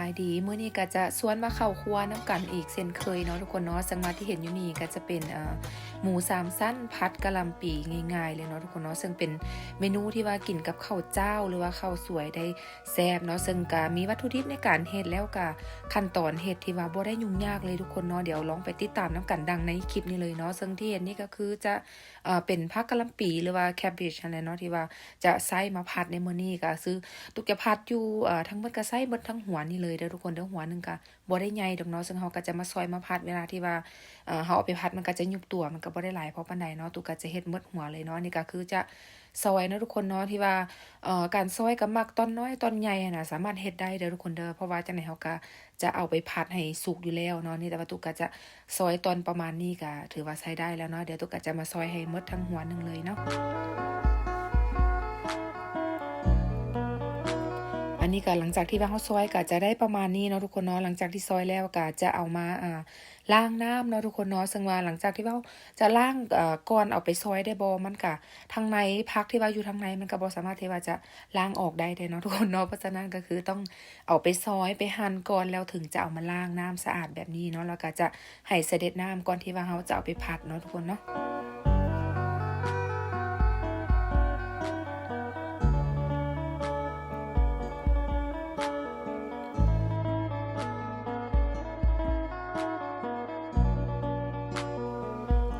ายดีมื้อนี้ก็จะชวนมาเข้าครัวน้ำกันอีกเช่นเคยเนาะทุกคนเนาะซึ่งมาที่เห็นอยู่นี่ก็จะเป็นหมู3ชั้นผัดกะหล่ำปีง่ายๆเลยเนาะทุกคนเนาะซึ่งเป็นเมนูที่ว่ากินกับข้าวเจ้าหรือว่าข้าวสวยได้แซ่บเนาะซึ่งก็มีวัตถุดิบในการเฮ็ดแล้วก็ขั้นตอนเฮ็ดที่ว่าบ่ได้ยุ่งยากเลยทุกคนเนาะเดี๋ยวลองไปติดตามน้ำกันดังในคลิปนี้เลยเนาะซึ่งที่เห็นนี่ก็คือจะเป็นผักกะหล่ำปีหรือว่า cabbage นั่นแหละเนาะที่ว่าจะใส่มาผัดในมื้อนี้ก็ซื้อตุกจะผัดอยู่ทั้งหมดก็ใส่เบิดทั้งหัวนี่เลยเด้อทุกคนเด้อหัวหนึงก็บ่ได้ใหญ่ดอกเนาะซึ่งเฮาก็จะมาซอยมาผัดเวลาที่ว่าเฮาเอาไปผัดมันก็จะยุบตัวมันก็บ่ได้หลายพอปานใดเนาะตุกก็จะเฮ็ดหมดหัวเลยเนาะนี่ก็คือจะซอยเนาะทุกคนเนาะที่ว่าการซอยก็มักตอนน้อยตอนใหญ่น่ะสามารถเฮ็ดได้เด้อทุกคนเด้อเพราะว่าจังได๋เฮาก็จะเอาไปผัดให้สุกอยู่แล้วเนาะนี่แต่ว่าตุกก็จะซอยตอนประมาณนี้ก็ถือว่าใช้ได้แล้วเนาะเดี๋ยวตุกก็จะมาซอยให้หมดทั้งหัวหนึงเลยเนาะ อันนี้ก็หลังจากที่ว่าเราซอยก็จะได้ประมาณนี้เนาะทุกคนเนาะหลังจากที่ซอยแล้วก็จะเอามาล้างน้ำเนาะทุกคนเนาะซึ่งว่าหลังจากที่ว่าจะล้างก่อนเอาไปซอยได้บ่มันก็ทางในผักที่ว่าอยู่ทางในมันก็บ่สามารถที่ว่าจะล้างออกได้เนาะทุกคนเนาะเพราะฉะนั้นก็คือต้องเอาไปซอยไปหั่นก่อนแล้วถึงจะเอามาล้างน้ำสะอาดแบบนี้เนาะแล้วก็จะให้เสด็จน้ำก่อนที่ว่าเราจะเอาไปผัดเนาะทุกคนเนาะ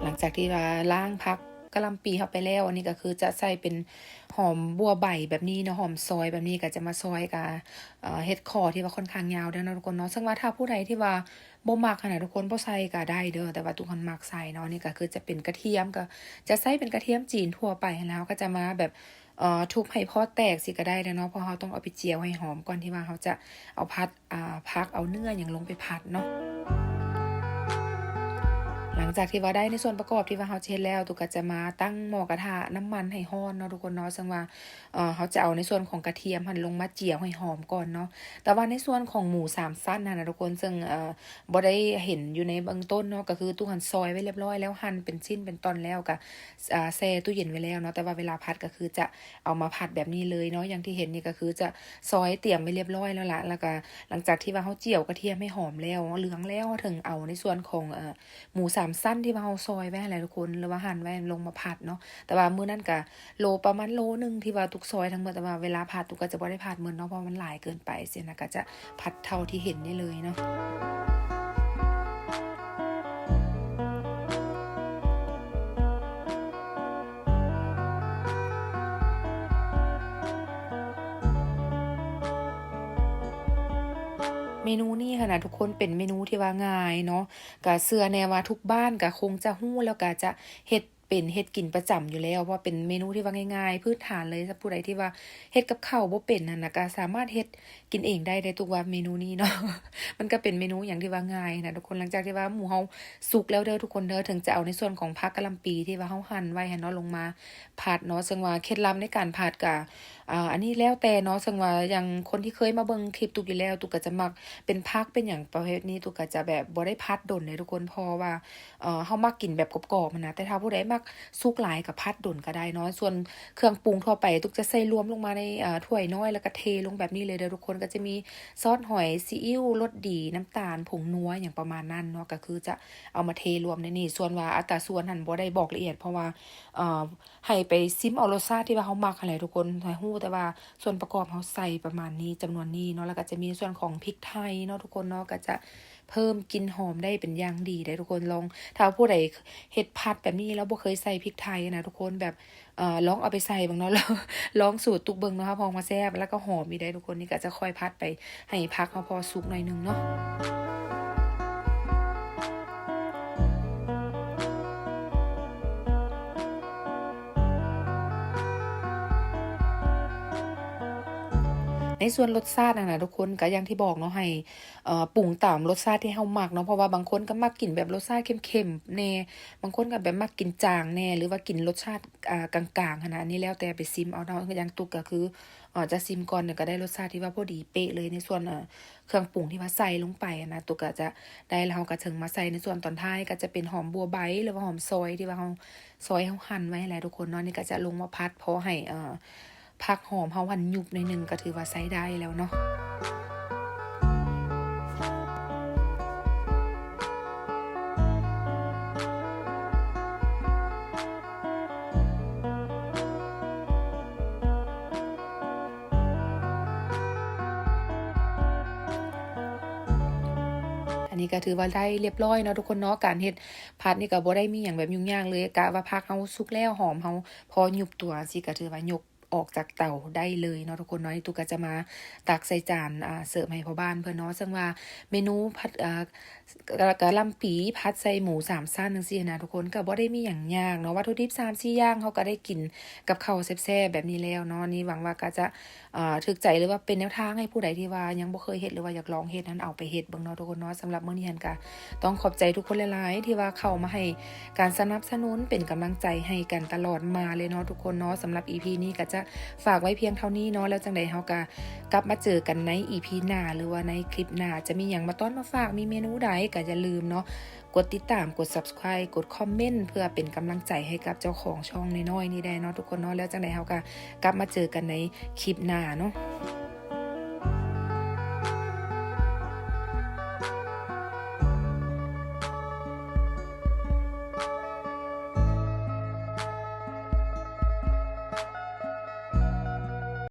หลังจากที่ว่าล้างผักกะหล่ำปีเข้าไปแล้วอันนี้ก็คือจะใส่เป็นหอมบัวใบแบบนี้เนาะหอมซอยแบบนี้ก็จะมาซอยกับเฮ็ดคอที่ว่าค่อนข้างยาวเด้อเนาะทุกคนเนาะซึ่งว่าถ้าผู้ใดที่ว่าบ่มักหั้นน่ะทุกคนบ่ใส่ก็ได้เด้อแต่ว่าทุกคนมักใส่เนาะนี่ก็คือจะเป็นกระเทียมก็จะใส่เป็นกระเทียมจีนทั่วไปหั้นแหล้วก็จะมาแบบทุบให้พอแตกสิก็ได้เด้อเนาะเพราะเราต้องเอาไปเจียวให้หอมก่อนที่ว่าเราจะเอาผัดผักเอาเนื้อหยังลงไปผัดเนาะ หลังจากที่ว่าได้ในส่วนประกอบที่ว่าเราเฮ็ดแล้วตุกก็จะมาตั้งหม้อกระทะน้ำมันให้ร้อนเนาะทุกคนเนาะซึ่งว่าเราจะเอาในส่วนของกระเทียมหั่นลงมาเจียวให้หอมก่อนเนาะแต่ว่าในส่วนของหมู3ชั้นนั่นน่ะทุกคนซึ่งบ่ได้เห็นอยู่ในเบื้องต้นเนาะก็คือตุกหั่นซอยไว้เรียบร้อยแล้วหั่นเป็นชิ้นเป็นตอนแล้วก็แช่ตู้เย็นไว้แล้วเนาะแต่ว่าเวลาผัดก็คือจะเอามาผัดแบบนี้เลยเนาะอย่างที่เห็นนี่ก็คือจะซอยเตรียมไว้เรียบร้อยแล้วล่ะแล้วก็หลังจากที่ว่าเราเจียวกระเทียมให้หอมแล้วเหลืองแล้วถึงเอาในส่วนของหมู3ชั้นที่ว่าเราซอยไว้นั่นแหละทุกคนหรือว่าหั่นไว้ลงมาผัดเนาะแต่ว่ามื้อนั้นก็ประมาณโลหนึ่งที่ว่าตุกซอยทั้งหมดแต่ว่าเวลาผัดตุกก็จะบ่ได้ผัดหมดเนาะเพราะมันหลายเกินไปเสียนะก็จะผัดเท่าที่เห็นนี่เลยเนาะ เมนูนี้ค่ะนะทุกคนเป็นเมนูที่ว่าง่ายเนาะก็เชื่อแน่ว่าทุกบ้านก็คงจะฮู้แล้วก็จะเฮ็ดเป็นเฮ็ดกินประจำอยู่แล้วเพราะเป็นเมนูที่ว่าง่ายๆพื้นฐานเลยถ้าผู้ใดที่ว่าเฮ็ดกับข้าวบ่เป็นนั่นน่ะก็สามารถเฮ็ดกินเองได้ทุกว่าเมนูนี้เนาะมันก็เป็นเมนูหยังที่ว่าง่ายนะทุกคนหลังจากที่ว่าหมูเฮาสุกแล้วเด้อทุกคนเด้อถึงจะเอาในส่วนของผักกะหล่ำปีที่ว่าเฮาหั่นไว้ให้เนาะลงมาผัดเนาะซึ่งว่าเคล็ดลับในการผัดก็อันนี้แล้วแต่เนาะซึ่งว่าอย่างคนที่เคยมาเบิ่งคลิปตุกอยู่แล้วตุกก็จะมัก เป็นผักเป็นหยังประเภทนี้ตุกก็จะแบบบ่ได้พัดดนเลยทุกคนเพราะว่าเฮามักกินแบบกรอบๆอะนะแต่ถ้าผู้ใดมักสุกหลายก็พัดดนก็ได้เนาะส่วนเครื่องปรุงทั่วไปตุกจะใส่รวมลงมาในถ้วยน้อยแล้วก็เทลงแบบนี้เลยเด้อทุกคนก็จะมีซอสหอยซีอิ๊วรสดีน้ำตาลผงนัวหยังประมาณนั้นเนาะก็คือจะเอามาเทรวมในนี้ส่วนว่าอัตราส่วนหั้นบ่ได้บอกละเอียดเพราะว่าเอ่อให้ไปซิมเอารสชาติที่ว่าเฮามักหั้นแหละทุกคนให้ฮู้แต่ว่าส่วนประกอบเฮาใส่ประมาณนี้จำนวนนี้เนาะแล้วก็จะมีส่วนของพริกไทยเนาะทุกคนเนาะก็จะเพิ่มกลิ่นหอมได้เป็นอย่างดีได้ทุกคนลองถ้าผู้ใดเฮ็ดผัดแบบนี้แล้วบ่เคยใส่พริกไทยนะทุกคนแบบลองเอาไปใส่เบิ่งเนาะแล้วลองสูตรตุกเบิ่งเนาะค่ะพอมาแซ่บแล้วก็หอมอีกได้ทุกคนนี่ก็จะค่อยผัดไปให้ผักเฮาพอสุกหน่อยหนึงเนาะ ในส่วนรสชาติน่ะทุกคนก็อย่างที่บอกเนาะให้ปรุงตามรสชาติที่เรามักเนาะเพราะว่าบางคนก็มักกินแบบรสชาติเข้มๆแน่บางคนก็แบบมักกินจางแน่หรือว่ากินรสชาติกลางๆหั้นน่ะอันนี้แล้วแต่ไปชิมเอาเนาะอย่างตุกก็คือจะชิมก่อนเนี่ยก็ได้รสชาติที่ว่าพอดีเป๊ะเลยในส่วนเครื่องปรุงที่ว่าใส่ลงไปอะนะตุกก็จะได้แล้วเราก็ถึงมาใส่ในส่วนตอนท้ายก็จะเป็นหอมบัวใบหรือว่าหอมซอยที่ว่าเราซอยเราหั่นไว้แหละทุกคนเนาะนี่ก็จะลงมาผัดพอให้ผักหอมเฮาหั่นยุบหน่อยหนึ่งก็ถือว่าใช้ได้แล้วเนาะ นี้ก็ถือว่าได้เรียบร้อยเนาะทุกคนเนาะการเฮ็ดผัดนี่ก็บ่ได้มีหยังแบบยุ่งยากเลยกะว่าผักเฮาสุกแล้วหอมเฮาพอยุบตัวสิก็ถือว่ายกออกจากเตาได้เลยเนาะทุกคนเนาะนี่ตุ๊กก็จะมาตักใส่จานเสิร์ฟให้พ่อบ้านเพิ่นเนาะซึ่งว่าเมนูผัดกะหล่ำปีผัดใส่หมู3ชั้นจังซี่นะทุกคนก็บ่ได้มีหยังยากเนาะวัตถุดิบ3-4อย่างเฮาก็ได้กินกับข้าวแซ่บๆแบบนี้แล้วเนาะนี่หวังว่าก็จะถูกใจหรือว่าเป็นแนวทางให้ผู้ใดที่ว่ายังบ่เคยเฮ็ดหรือว่าอยากลองเฮ็ดนั้นเอาไปเฮ็ดเบิ่งเนาะทุกคนเนาะสำหรับมื้อนี้หั้นก็ต้องขอบใจทุกคนหลายๆที่ว่าเข้ามาให้การสนับสนุนเป็นกำลังใจให้กันตลอดมาเลยเนาะทุกคนเนาะสำหรับ EP นี้ก็จะฝากไว้เพียงเท่านี้เนาะแล้วจังใดเฮาก็กลับมาเจอกันใน EP หน้าหรือว่าในคลิปหน้าจะมีหยังมาต้อนมาฝากมีเมนูใดก็อย่าลืมเนาะกดติดตามกด Subscribe กดคอมเมนต์เพื่อเป็นกำลังใจให้กับเจ้าของช่องน้อยๆนี่ได้เนาะทุกคนเนาะแล้วจังใดเฮาก็กลับมาเจอกันในคลิปหน้าเนาะ